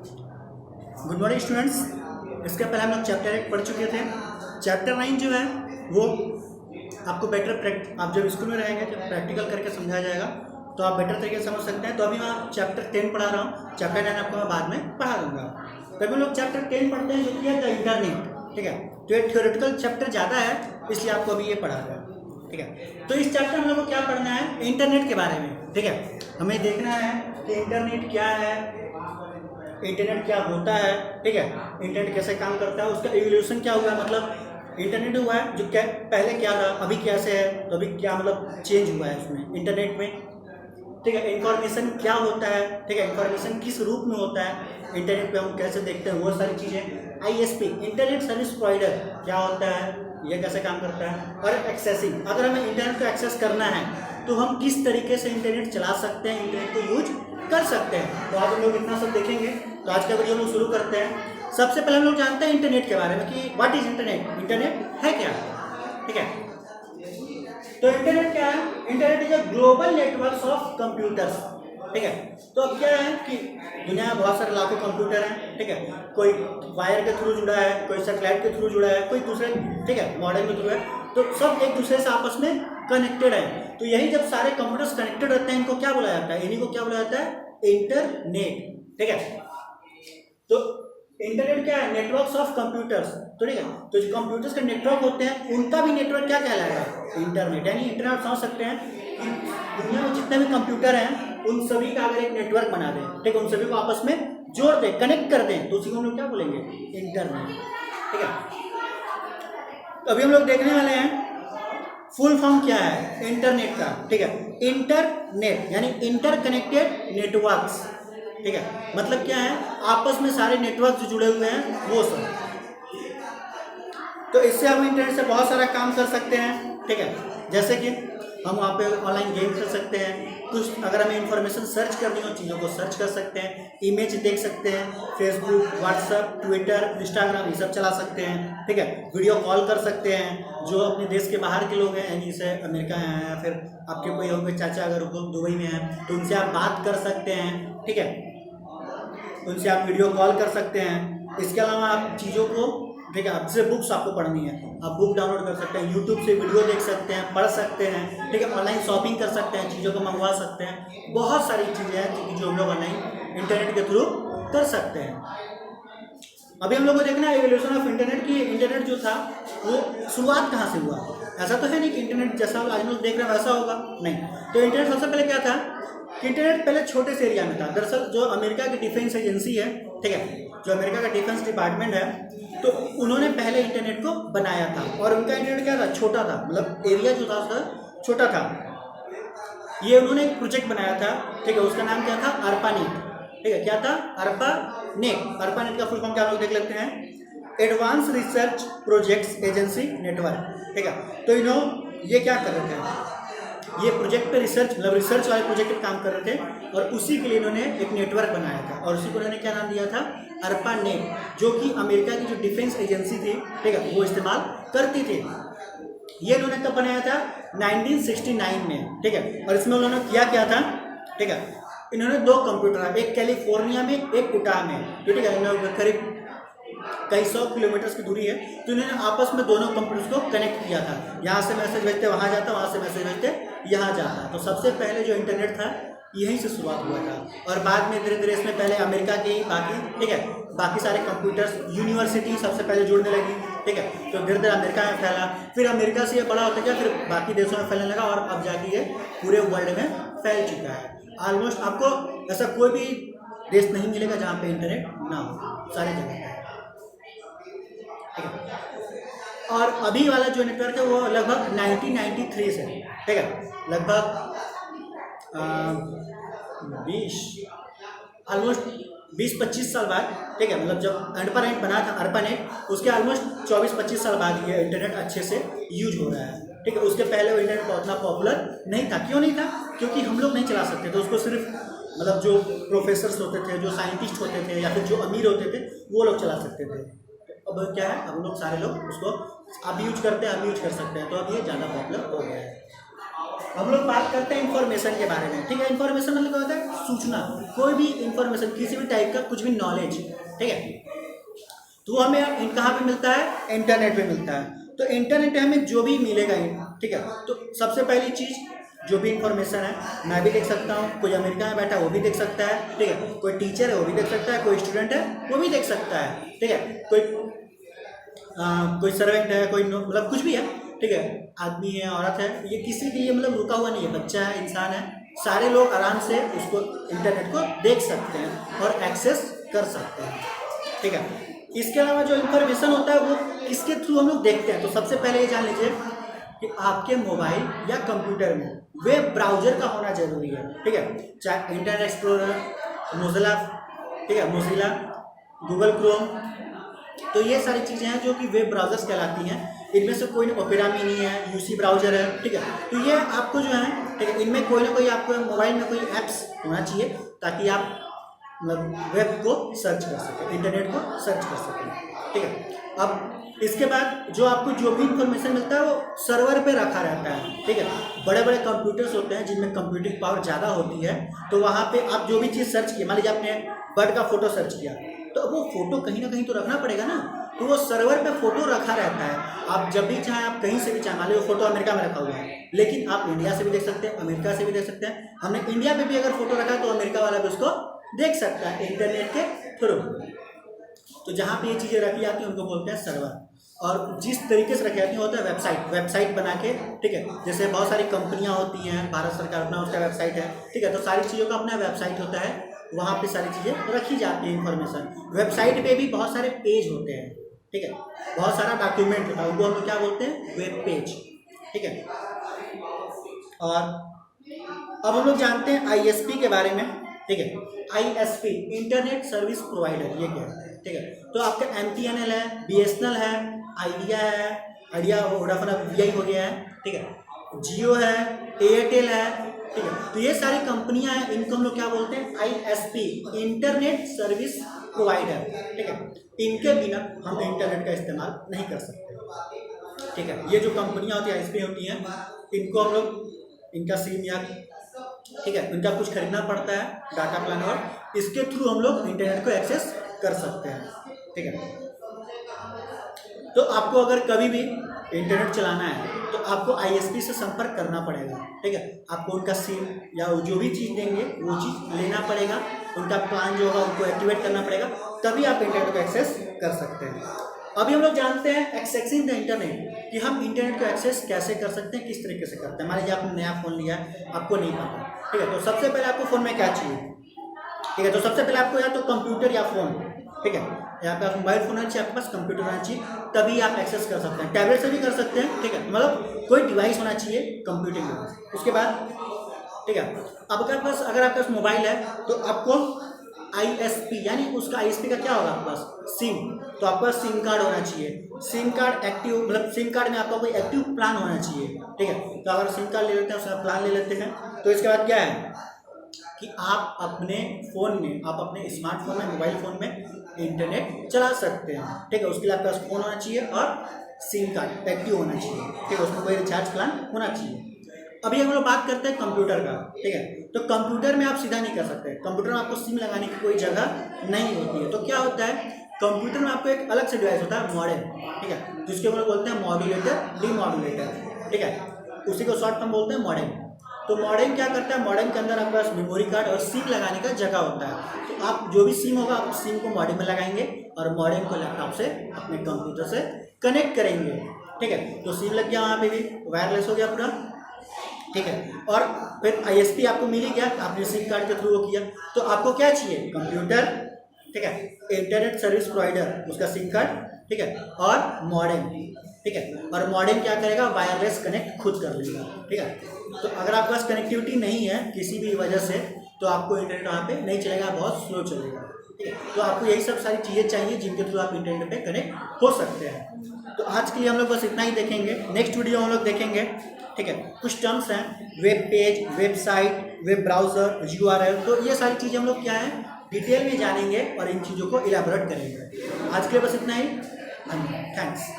Good morning students. इसके पहले हम लोग चैप्टर 8 पढ़ चुके थे। चैप्टर 9 जो है वो आपको आप जब स्कूल में रहेंगे जब प्रैक्टिकल करके समझाया जाएगा तो आप बेटर तरीके से समझ सकते हैं। तो अभी मैं चैप्टर 10 पढ़ा रहा हूँ, चैप्टर 9 आपको मैं बाद में पढ़ा दूंगा। तभी लोग चैप्टर 10 पढ़ते हैं जो कि है द इंटरनेट, ठीक है। तो ये थ्योरेटिकल चैप्टर ज़्यादा है इसलिए आपको अभी ये पढ़ा रहा है, ठीक है। तो इस चैप्टर में हम लोग को क्या पढ़ना है, इंटरनेट के बारे में, ठीक है। हमें देखना है कि इंटरनेट क्या है, इंटरनेट क्या होता है, ठीक है। इंटरनेट कैसे काम करता है, उसका एवोल्यूशन क्या हुआ, मतलब इंटरनेट हुआ है जो क्या पहले क्या था, अभी कैसे है, तो अभी क्या मतलब चेंज हुआ है उसमें इंटरनेट में, ठीक है। इंफॉर्मेशन क्या होता है, ठीक है, इंफॉर्मेशन किस रूप में होता है, इंटरनेट पे हम कैसे देखते हैं, वो सारी चीज़ें। आईएसपी इंटरनेट सर्विस प्रोवाइडर क्या होता है, ये कैसे काम करता है, और एक्सेसिंग, अगर हमें इंटरनेट को एक्सेस करना है तो हम किस तरीके से इंटरनेट चला सकते हैं, इंटरनेट को यूज कर सकते हैं। तो आज हम लोग इतना सब देखेंगे। तो आज का वीडियो हम लोग शुरू करते हैं। सबसे पहले हम लोग जानते हैं इंटरनेट के बारे में कि व्हाट इज इंटरनेट, इंटरनेट है क्या, ठीक है। तो इंटरनेट क्या है, internet is a global network of computers, ठीक है। तो अब क्या है कि दुनिया में बहुत सारे लाखों कंप्यूटर हैं, ठीक है। कोई वायर के थ्रू जुड़ा है, कोई सैटेलाइट के थ्रू जुड़ा है, कोई दूसरे, ठीक है, मॉडर्न के थ्रू है। तो सब एक दूसरे से आपस में कनेक्टेड है। तो यही जब सारे कंप्यूटर्स कनेक्टेड रहते हैं इनको क्या बोला जाता है, इन्हीं को क्या बोला जाता है, इंटरनेट, ठीक है। तो इंटरनेट क्या है, नेटवर्क्स ऑफ कंप्यूटर्स, तो ठीक है। तो जो कंप्यूटर्स के नेटवर्क होते हैं उनका भी नेटवर्क क्या कहलाएगा, इंटरनेट। यानी इंटरनेट समझ सकते हैं कि दुनिया में जितने भी कंप्यूटर हैं उन सभी का अगर एक नेटवर्क बना दें, ठीक है, उन सभी को आपस में जोड़ दें, कनेक्ट कर दें, तो उसी को हम लोग क्या बोलेंगे, इंटरनेट, ठीक है। तो अभी हम लोग देखने वाले हैं फुल फॉर्म क्या है इंटरनेट का, ठीक है। इंटरनेट यानी इंटरकनेक्टेड नेटवर्क्स, ठीक है। मतलब क्या है, आपस में सारे नेटवर्क जो जुड़े हुए हैं वो सब। तो इससे हम इंटरनेट से बहुत सारा काम कर सकते हैं, ठीक है। जैसे कि हम वहाँ पे ऑनलाइन गेम खेल सकते हैं, कुछ अगर हमें इंफॉर्मेशन सर्च करनी हो चीज़ों को सर्च कर सकते हैं, इमेज देख सकते हैं, फेसबुक, व्हाट्सएप, ट्विटर, इंस्टाग्राम ये सब चला सकते हैं, ठीक है। वीडियो कॉल कर सकते हैं, जो अपने देश के बाहर के लोग हैं यानी जैसे अमेरिका हैं या फिर आपके कोई होंगे चाचा अगर वो दुबई में हैं तो उनसे आप बात कर सकते हैं, ठीक है, उनसे आप वीडियो कॉल कर सकते हैं। इसके अलावा आप चीज़ों को, ठीक है, जैसे बुक्स आपको पढ़नी है आप बुक डाउनलोड कर सकते हैं, यूट्यूब से वीडियो देख सकते हैं, पढ़ सकते हैं, ठीक है। ऑनलाइन शॉपिंग कर सकते हैं, चीज़ों को मंगवा सकते हैं, बहुत सारी चीज़ें हैं जो हम लोग ऑनलाइन इंटरनेट के थ्रू कर सकते हैं। अभी हम लोग को देखना है एवोल्यूशन ऑफ इंटरनेट की इंटरनेट जो था वो शुरुआत कहाँ से हुआ। ऐसा तो है नहीं कि इंटरनेट जैसा आज लोग देख रहे हैं वैसा होगा, नहीं। तो इंटरनेट सबसे पहले क्या था कि इंटरनेट पहले छोटे से एरिया में था। दरअसल जो अमेरिका की डिफेंस एजेंसी है, ठीक है, जो अमेरिका का डिफेंस डिपार्टमेंट है, तो उन्होंने पहले इंटरनेट को बनाया था और उनका इंटरनेट क्या था, छोटा था, मतलब एरिया जो था उसका छोटा था। ये उन्होंने एक प्रोजेक्ट बनाया था, ठीक है, उसका नाम क्या था, ARPANET, ठीक है। क्या था, ARPANET। ARPANET का फुल फॉर्म क्या हम लोग देख लेते हैं, advance research projects agency network, ठीक है। तो ये क्या कर रहे थे, ये प्रोजेक्ट पे रिसर्च, मतलब रिसर्च वाले प्रोजेक्ट पे काम कर रहे थे और उसी के लिए इन्होंने एक नेटवर्क बनाया था और उसी को उन्होंने क्या नाम दिया था, ARPANET, जो कि अमेरिका की जो डिफेंस एजेंसी थी, ठीक है, वो इस्तेमाल करती थी। ये इन्होंने कब बनाया था, 1969 में, ठीक है। और इसमें उन्होंने किया क्या था, ठीक है, इन्होंने दो कंप्यूटर, एक कैलिफोर्निया में एक उटाह में, ठीक है, इन्होंने करीब कई 100 किलोमीटर की दूरी है, तो इन्होंने आपस में दोनों कंप्यूटर्स को कनेक्ट किया था। यहाँ से मैसेज भेजते वहाँ जाता, वहाँ से मैसेज भेजते यहाँ जाता। तो सबसे पहले जो इंटरनेट था यहीं से शुरुआत हुआ था और बाद में धीरे धीरे इसमें पहले अमेरिका की बाकी, ठीक है, बाकी सारे कंप्यूटर्स, यूनिवर्सिटी सबसे पहले जुड़ने लगी, ठीक है। तो धीरे धीरे अमेरिका में फैला, फिर अमेरिका से ये बड़ा होता गया, फिर बाकी देशों में फैलने लगा और अब जाके ये पूरे वर्ल्ड में फैल चुका है। ऑलमोस्ट आपको ऐसा कोई भी देश नहीं मिलेगा जहाँ पे इंटरनेट ना हो, सारे जगह है। और अभी वाला जो नेटवर्क है वो लगभग 1993 से, ठीक है, लगभग 20-25 साल बाद, ठीक है, मतलब जब ARPANET बना था, ARPANET उसके ऑलमोस्ट 24-25 साल बाद ये इंटरनेट अच्छे से यूज हो रहा है, ठीक है। उसके पहले वो इंटरनेट उतना पॉपुलर नहीं था। क्यों नहीं था, क्योंकि हम लोग नहीं चला सकते थे उसको, सिर्फ मतलब जो प्रोफेसर्स होते थे, जो साइंटिस्ट होते थे या फिर जो अमीर होते थे वो लोग चला सकते थे। अब क्या है, हम लोग सारे लोग उसको अब यूज करते हैं, हम यूज कर सकते हैं, तो अब ये ज़्यादा पॉपुलर हो गया है। हम लोग बात करते हैं इंफॉर्मेशन के बारे में, ठीक है। इंफॉर्मेशन मतलब क्या होता है, सूचना, कोई भी इंफॉर्मेशन, किसी भी टाइप का कुछ भी नॉलेज, ठीक है, तो हमें कहाँ पे मिलता है, इंटरनेट पे मिलता है। तो इंटरनेट पे हमें जो भी मिलेगा, ठीक है, तो सबसे पहली चीज़ जो भी इंफॉर्मेशन है मैं भी देख सकता हूँ, कोई अमेरिका में बैठा है वो भी देख सकता है, ठीक है, कोई टीचर है वो भी देख सकता है, कोई स्टूडेंट है वो भी देख सकता है, ठीक है, कोई सर्वेंट है, कोई मतलब कुछ भी है, ठीक है, आदमी है, औरत है, ये किसी के लिए मतलब रुका हुआ नहीं है, बच्चा है, इंसान है, सारे लोग आराम से उसको इंटरनेट को देख सकते हैं और एक्सेस कर सकते हैं, ठीक है। इसके अलावा जो इंफॉर्मेशन होता है वो किसके थ्रू हम लोग देखते हैं, तो सबसे पहले ये जान लीजिए कि आपके मोबाइल या कंप्यूटर में वेब ब्राउजर का होना जरूरी है, ठीक है, चाहे इंटरनेट एक्सप्लोरर, मोजिला, ठीक है, मोजिला, गूगल क्रोम, तो ये सारी चीज़ें हैं जो कि वेब ब्राउजर्स कहलाती हैं। इनमें से कोई ओपेरा मिनी है, यूसी ब्राउजर है, ठीक है, तो ये आपको जो है, ठीक है, इनमें कोई ना कोई आपको मोबाइल में कोई ऐप्स होना चाहिए ताकि आप मतलब वेब को सर्च कर सकें, इंटरनेट को सर्च कर सकें, ठीक है। अब इसके बाद जो आपको जो भी इंफॉर्मेशन मिलता है वो सर्वर पे रखा रहता है, ठीक है। बड़े बड़े कंप्यूटर्स होते हैं जिनमें कंप्यूटिंग पावर ज़्यादा होती है, तो वहाँ पे आप जो भी चीज़ सर्च किया, मान लीजिए आपने बर्ड का फोटो सर्च किया, तो वो फोटो कहीं ना कहीं तो रखना पड़ेगा ना, तो वो सर्वर पे फोटो रखा रहता है। आप जब भी चाहें, आप कहीं से भी चाहें, मान लीजिए वो फोटो अमेरिका में रखा हुआ है, लेकिन आप इंडिया से भी देख सकते हैं, अमेरिका से भी देख सकते हैं। हमने इंडिया में भी अगर फोटो रखा तो अमेरिका वाला भी उसको देख सकता है इंटरनेट के थ्रू। तो जहाँ पे ये चीज़ें रखी जाती हैं उनको बोलते हैं सर्वर, और जिस तरीके से रखी जाती हैं होता है वेबसाइट बना के, ठीक है, जैसे बहुत सारी कंपनियाँ होती हैं, भारत सरकार अपना उसका वेबसाइट है, ठीक है, तो सारी चीज़ों का अपना वेबसाइट होता है, वहाँ पे सारी चीज़ें रखी जाती हैं इंफॉर्मेशन। वेबसाइट पे भी बहुत सारे पेज होते हैं, ठीक है, बहुत सारा डॉक्यूमेंट होता है, उनको हम क्या बोलते हैं, वेब पेज, ठीक है। और अब हम लोग जानते हैं आईएसपी के बारे में, ठीक है। आईएसपी इंटरनेट सर्विस प्रोवाइडर, ये क्या है, ठीक है, तो आपका एमटीएनएल है, बीएसएनएल है, आइडिया वोडाफोन वीआई हो गया है, ठीक है, जियो है, एयरटेल है, ठीक है, तो ये सारी कंपनियां हैं, इनको हम लोग क्या बोलते हैं, आईएसपी इंटरनेट सर्विस प्रोवाइडर, ठीक है। इनके बिना हम इंटरनेट का इस्तेमाल नहीं कर सकते, ठीक है। ये जो कंपनियां होती है, आईएसपी होती हैं, इनको हम लोग इनका सिम या, ठीक है, इनका कुछ खरीदना पड़ता है डाटा प्लान, और इसके थ्रू हम लोग इंटरनेट को एक्सेस कर सकते हैं, ठीक है। तो आपको अगर कभी भी इंटरनेट चलाना है तो आपको आईएसपी से संपर्क करना पड़ेगा, ठीक है, आपको उनका सिम या जो भी चीज़ देंगे वो चीज़ लेना पड़ेगा, उनका प्लान जो होगा उनको एक्टिवेट करना पड़ेगा, तभी आप इंटरनेट को एक्सेस कर सकते हैं। अभी हम लोग जानते हैं एक्सेसिंग द इंटरनेट, कि हम इंटरनेट को एक्सेस कैसे कर सकते हैं, किस तरीके से करते हैं। मान लीजिए आपने नया फ़ोन लिया है, आपको नहीं पता, ठीक है, तो सबसे पहले आपको फ़ोन में क्या चाहिए, ठीक है, तो सबसे पहले आपको या तो कंप्यूटर या फ़ोन, ठीक है, यहाँ पे आप मोबाइल फ़ोन होना चाहिए, आपके पास कंप्यूटर होना चाहिए, तभी आप एक्सेस कर सकते हैं। टैबलेट से भी कर सकते हैं, ठीक है, मतलब कोई डिवाइस होना चाहिए कंप्यूटिंग डिवाइस। उसके बाद, ठीक है, अब अगर आपके पास मोबाइल है तो आपको आईएसपी, यानी उसका आईएसपी का क्या होगा, आपके पास सिम, तो आपके पास सिम कार्ड होना चाहिए। सिम कार्ड एक्टिव, मतलब सिम कार्ड में आपका कोई एक्टिव प्लान होना चाहिए, ठीक है, तो अगर सिम कार्ड ले लेते हैं, उसका प्लान ले लेते हैं, तो इसके बाद क्या है कि आप अपने फ़ोन में, आप अपने स्मार्टफोन में, मोबाइल फ़ोन में इंटरनेट चला सकते हैं, ठीक है। उसके लिए आपके पास फ़ोन होना चाहिए और सिम कार्ड एक्टिव होना चाहिए, ठीक है, उसमें कोई रिचार्ज प्लान होना चाहिए। अभी हम लोग बात करते हैं कंप्यूटर का, ठीक है, तो कंप्यूटर में आप सीधा नहीं कर सकते, कंप्यूटर में आपको सिम लगाने की कोई जगह नहीं होती है। तो क्या होता है, कंप्यूटर में आपको एक अलग से डिवाइस होता है, मॉडेम, ठीक है, जिसके हम लोग बोलते हैं मॉड्यूलेटर, डीमॉड्यूलेटर, ठीक है, उसी को शॉर्ट हम बोलते हैं मॉडेम। तो मॉडेम क्या करता है, मॉडेम के अंदर आपके पास मेमोरी कार्ड और सिम लगाने का जगह होता है, तो आप जो भी सिम होगा आप सिम को मॉडेम में लगाएंगे और मॉडेम को लैपटॉप से, अपने कंप्यूटर से कनेक्ट करेंगे, ठीक है, तो सिम लग गया, वहाँ पे भी वायरलेस हो गया पूरा, ठीक है। और फिर आईएसपी आपको मिल ही गया, आपने सिम कार्ड के थ्रू वो किया, तो आपको क्या चाहिए, कंप्यूटर, ठीक है, इंटरनेट सर्विस प्रोवाइडर, उसका सिम कार्ड, ठीक है, और मॉडेम, ठीक है, और मॉडेम क्या करेगा, वायरलेस कनेक्ट खुद कर लेगा, ठीक है। तो अगर आपके पास कनेक्टिविटी नहीं है किसी भी वजह से, तो आपको इंटरनेट वहाँ पे नहीं चलेगा, बहुत स्लो चलेगा, ठीक है। तो आपको यही सब सारी चीज़ें चाहिए जिनके थ्रू आप इंटरनेट पे कनेक्ट हो सकते हैं। तो आज के लिए हम लोग बस इतना ही देखेंगे, नेक्स्ट वीडियो हम लोग देखेंगे, ठीक है, कुछ टर्म्स हैं, web page, website, web browser, URL, तो ये सारी चीज़ें हम लोग क्या है डिटेल में जानेंगे और इन चीज़ों को इलाबोरेट करेंगे। आज के लिए बस इतना ही, थैंक्स।